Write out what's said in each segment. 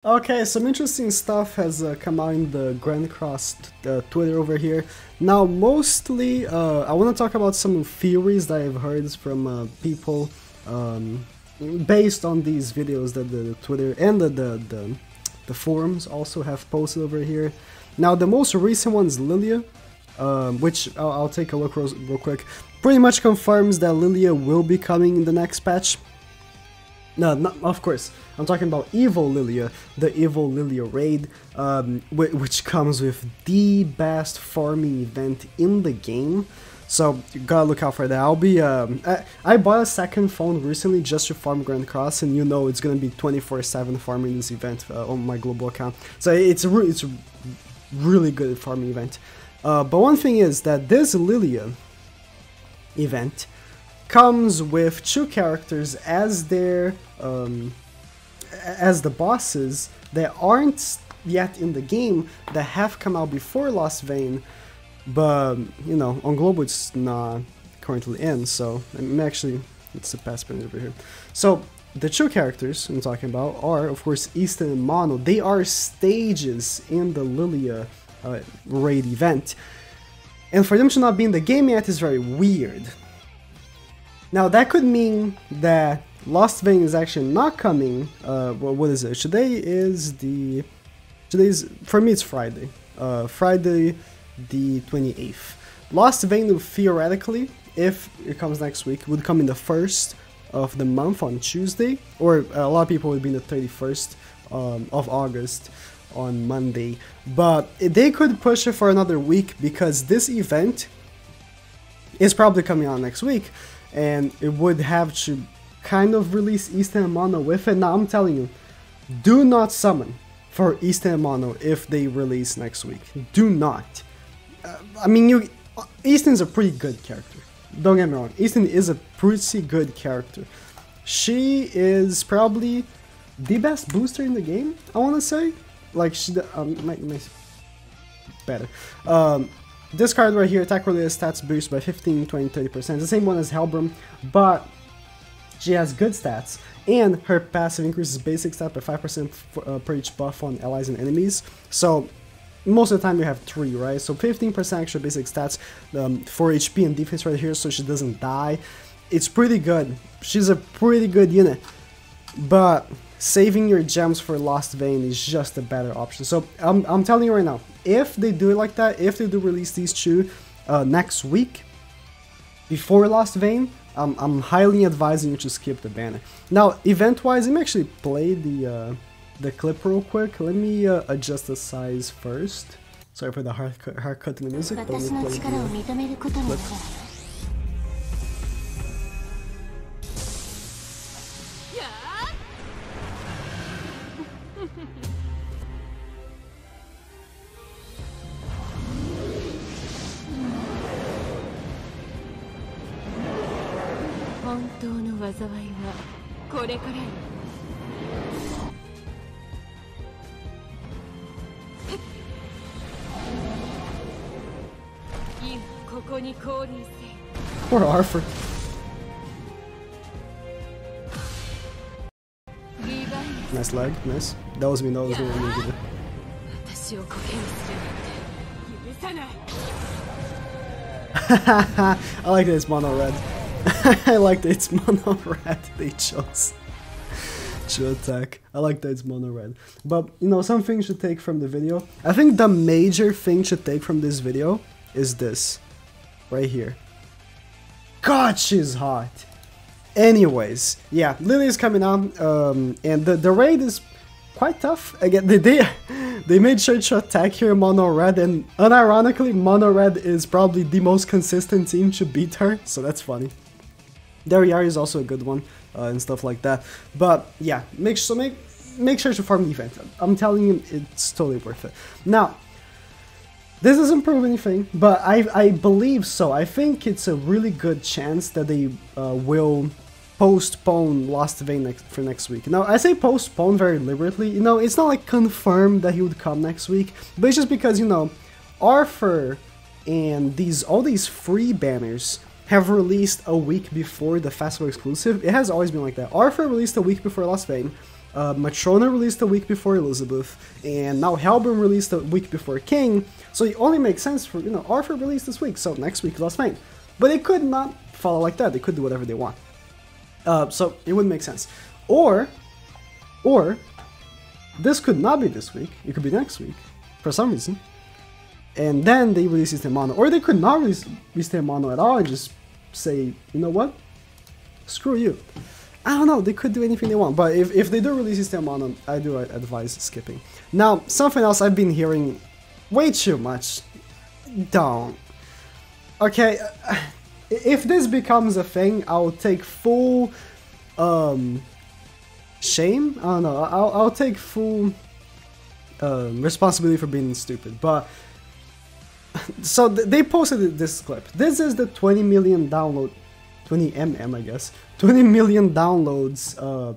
Okay, some interesting stuff has come out in the Grand Cross Twitter over here. Now, mostly, I want to talk about some theories that I've heard from people based on these videos that the Twitter and the forums also have posted over here. Now, the most recent one is Lilia, which I'll take a look real quick. Pretty much confirms that Lilia will be coming in the next patch. No, of course, I'm talking about Evil Lilia, the Evil Lilia raid, which comes with the best farming event in the game. So, you gotta look out for that. I'll be, I bought a second phone recently just to farm Grand Cross, and you know it's gonna be 24/7 farming this event on my global account. So it's a really good farming event. But one thing is that this Lilia event comes with two characters as their as the bosses that aren't yet in the game, that have come out before LOSTVAYNE, but you know, on global it's not currently in, so actually it's the past print over here. So the two characters I'm talking about are of course Easton and Mono. They are stages in the Lilia raid event, and for them to not be in the game yet is very weird. Now that could mean that LOSTVAYNE is actually not coming. Well, what is it? Today's for me it's Friday. Friday the 28th. LOSTVAYNE will theoretically, if it comes next week, would come in the 1st of the month on Tuesday, or a lot of people would be in the 31st of August on Monday. But they could push it for another week because this event is probably coming out next week. And it would have to kind of release Easton and Mono with it. Now I'm telling you, do not summon for Easton and Mono if they release next week. Do not. I mean, Easton's a pretty good character. Don't get me wrong. Easton is a pretty good character. She is probably the best booster in the game, I want to say. Like, she better. This card right here, attack related stats boost by 15, 20, 30%. The same one as Helbram, but she has good stats, and her passive increases basic stat by 5% per each buff on allies and enemies. So most of the time you have 3, right? So 15% extra basic stats for HP and defense right here, so she doesn't die. It's pretty good. She's a pretty good unit, but saving your gems for LOSTVAYNE is just a better option. So I'm telling you right now, if they do it like that, if they do release these two next week before LOSTVAYNE, I'm highly advising you to skip the banner. Now, event-wise, let me actually play the clip real quick. Let me adjust the size first. Sorry for the hard cut in the music, but let me play the clip. 本当の災いはこれからよ。今ここに降臨せ。 Poor Arthur. Nice leg, nice. That was me, that was me. I like that it's mono red. I like that it's mono red they chose to attack. I like that it's mono red. But, you know, something you should take from the video. I think the major thing you should take from this video is this. Right here. God, she's hot. Anyways, yeah, Lilia is coming out, and the raid is quite tough. Again, they made sure to attack here mono red, and unironically, mono red is probably the most consistent team to beat her, so that's funny. Dariari is also a good one, and stuff like that. But yeah, make sure to farm the event. I'm telling you, it's totally worth it. Now, this doesn't prove anything, but I believe so. I think it's a really good chance that they will postpone LOSTVAYNE for next week. Now, I say postpone very deliberately. You know, it's not like confirmed that he would come next week, but it's just because, you know, Arthur and all these free banners have released a week before the festival exclusive. It has always been like that. Arthur released a week before LOSTVAYNE, Matrona released a week before Elizabeth, and now Hellburn released a week before King, so it only makes sense for, you know, Arthur released this week, so next week LOSTVAYNE. But they could not follow like that, they could do whatever they want. So it wouldn't make sense. Or, this could not be this week, it could be next week, for some reason. And then they release East Mono. Or they could not release East Mono at all and just say, you know what? Screw you. I don't know, they could do anything they want. But if they do release East Mono, I do advise skipping. Now, something else I've been hearing way too much. Don't. Okay, if this becomes a thing, I'll take full shame. I don't know. I'll take full responsibility for being stupid. But so they posted this clip. This is the 20 million download, 20 mm, I guess, 20 million downloads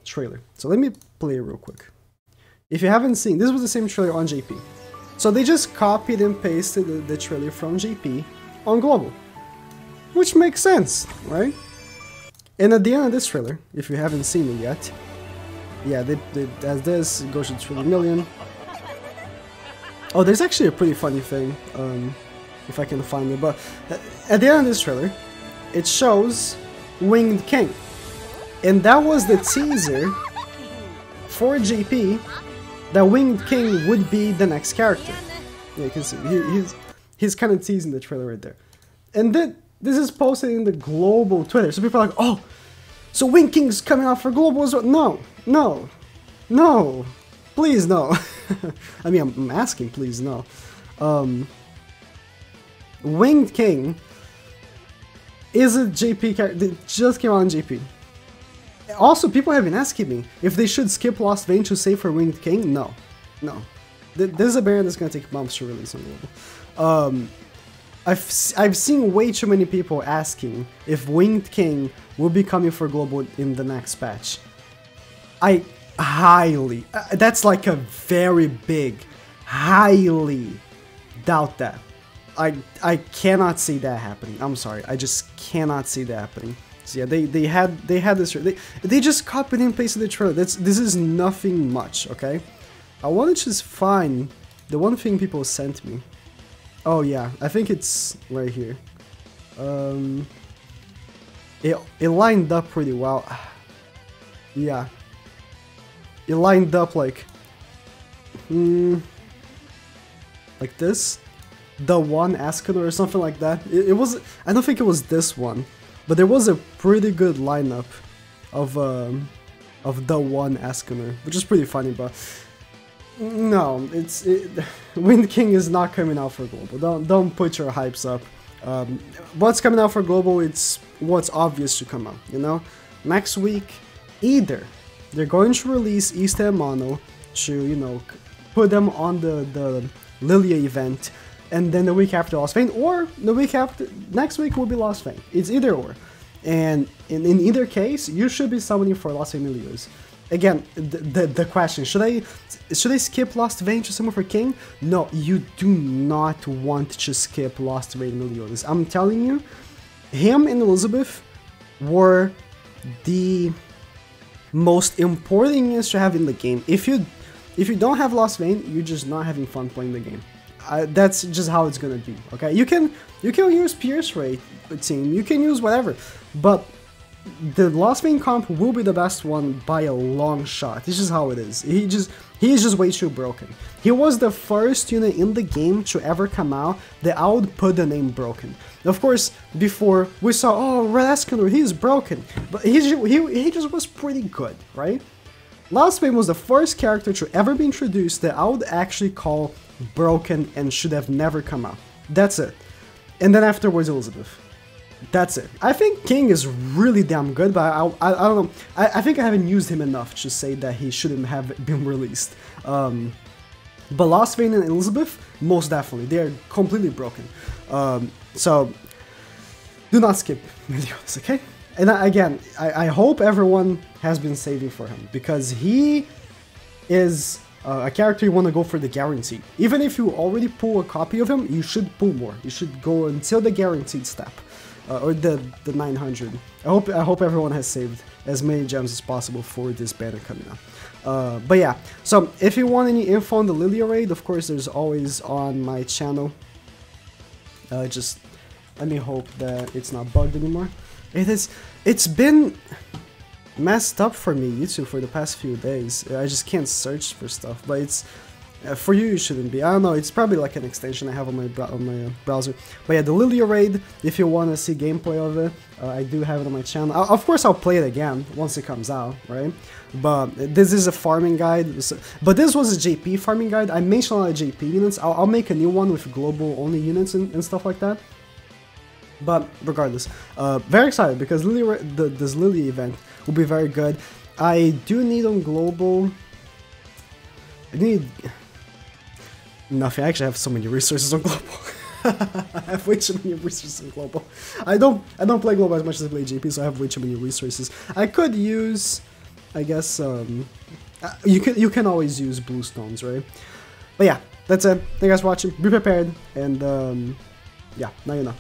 trailer. So let me play it real quick. If you haven't seen, this was the same trailer on JP. So they just copied and pasted the trailer from JP on global, which makes sense, right? And at the end of this trailer, if you haven't seen it yet, yeah, as this, it goes to 20 million. Oh, there's actually a pretty funny thing, if I can find it, but at the end of this trailer, it shows Winged King. And that was the teaser for JP that Winged King would be the next character. Yeah, you can see, he's kind of teasing the trailer right there. And this is posted in the global Twitter, so people are like, oh, so Winged King's coming out for global as well? No, please no. I mean, I'm asking, please no. Winged King is a JP character, it just came out on JP. Also, people have been asking me if they should skip LOSTVAYNE to save for Winged King. No. This is a variant that's going to take months to release on global. I've seen way too many people asking if Winged King will be coming for global in the next patch. I highly, that's like a very big, highly doubt that. I cannot see that happening. I'm sorry, I just cannot see that happening. So yeah, they had this. They just copied and pasted the trailer. This is nothing much. Okay, I want to just find the one thing people sent me. Oh yeah, I think it's right here. It lined up pretty well. Yeah, it lined up like this. The one Ascano or something like that. It was, I don't think it was this one, but there was a pretty good lineup of the one Ascano, which is pretty funny. But no, Wind King is not coming out for global. Don't put your hypes up. What's coming out for global? It's what's obvious to come out. You know, next week either they're going to release East and Mono to, you know, put them on the Lilia event. And then the week after LOSTVAYNE, or the week after, next week will be LOSTVAYNE. It's either or. And in either case, you should be summoning for LOSTVAYNE Meliodas. Again, the question, should I skip LOSTVAYNE to summon for King? No, you do not want to skip LOSTVAYNE Meliodas. I'm telling you, him and Elizabeth were the most important units to have in the game. If you don't have LOSTVAYNE, you're just not having fun playing the game. That's just how it's gonna be. Okay, you can use Pierce Ray team, you can use whatever, but the LOSTVAYNE comp will be the best one by a long shot. This is how it is. He's just way too broken. He was the first unit in the game to ever come out that I would put the name broken. Of course, before we saw, oh, Red Escalor, he's broken, but he just was pretty good, right? LOSTVAYNE was the first character to ever be introduced that I would actually call broken and should have never come out. That's it. And then afterwards Elizabeth. That's it. I think King is really damn good, but I don't know. I think I haven't used him enough to say that he shouldn't have been released. But LOSTVAYNE and Elizabeth, most definitely. They are completely broken. So do not skip Meliodas, okay? And again, I hope everyone has been saving for him, because he is a character you want to go for the guaranteed. Even if you already pull a copy of him, you should pull more. You should go until the guaranteed step, or the 900. I hope everyone has saved as many gems as possible for this banner coming up. But yeah, so if you want any info on the Lilia raid, of course, there's always on my channel. Just let me hope that it's not bugged anymore. It's been messed up for me, YouTube, for the past few days. I just can't search for stuff, but it's for you, it shouldn't be. I don't know, it's probably like an extension I have on my browser. But yeah, the Lilia raid, if you want to see gameplay of it, I do have it on my channel. Of course, I'll play it again once it comes out, right? But this is a farming guide. But this was a JP farming guide. I mentioned a lot of JP units. I'll make a new one with global only units and stuff like that. But regardless, very excited because this Lilia event will be very good. I do need on global. I need nothing. I actually have so many resources on global. I have way too many resources on global. I don't play global as much as I play GP, so I have way too many resources. I could use, I guess, you can always use blue stones, right? But yeah, that's it. Thank you guys for watching. Be prepared, and yeah, now you know.